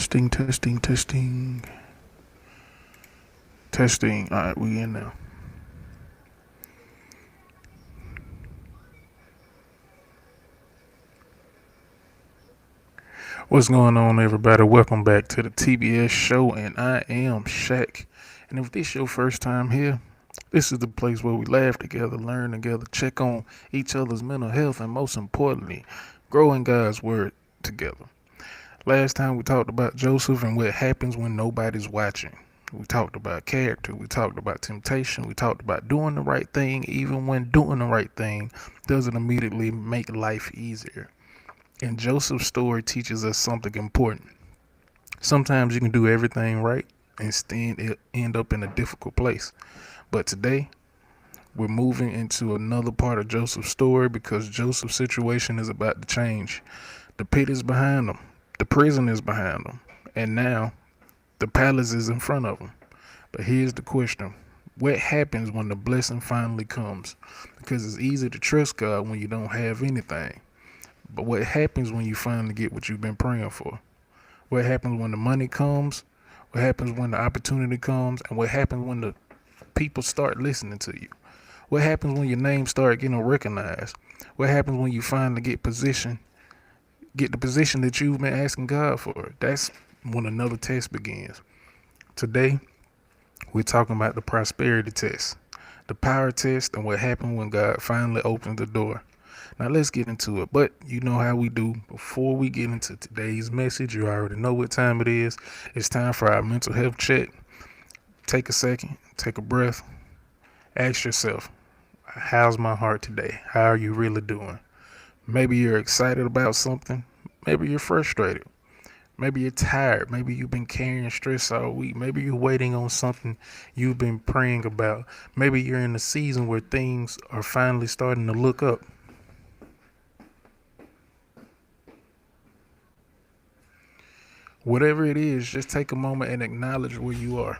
Testing, testing, testing, testing. All right, we in now. What's going on, everybody? Welcome back to the TBS show, and I am Shaq. And if this your first time here, this is the place where we laugh together, learn together, check on each other's mental health, and most importantly, grow in God's word together. Last time we talked about Joseph and what happens when nobody's watching. We talked about character. We talked about temptation. We talked about doing the right thing, even when doing the right thing doesn't immediately make life easier. And Joseph's story teaches us something important. Sometimes you can do everything right and still end up in a difficult place. But today, we're moving into another part of Joseph's story because Joseph's situation is about to change. The pit is behind him, the prison is behind him, and now the palace is in front of him. But here's the question: what happens when the blessing finally comes? Because it's easy to trust God when you don't have anything. But what happens when you finally get what you've been praying for? What happens when the money comes? What happens when the opportunity comes? And what happens when the people start listening to you? What happens when your name start getting recognized? What happens when you finally get the position that you've been asking God for? That's when another test begins. Today, we're talking about the prosperity test, the power test, and what happened when God finally opened the door. Now let's get into it. But you know how we do. Before we get into today's message, you already know what time it is. It's time for our mental health check. Take a second, take a breath, ask yourself, how's my heart today? How are you really doing? Maybe you're excited about something. Maybe you're frustrated. Maybe you're tired. Maybe you've been carrying stress all week. Maybe you're waiting on something you've been praying about. Maybe you're in a season where things are finally starting to look up. Whatever it is, just take a moment and acknowledge where you are.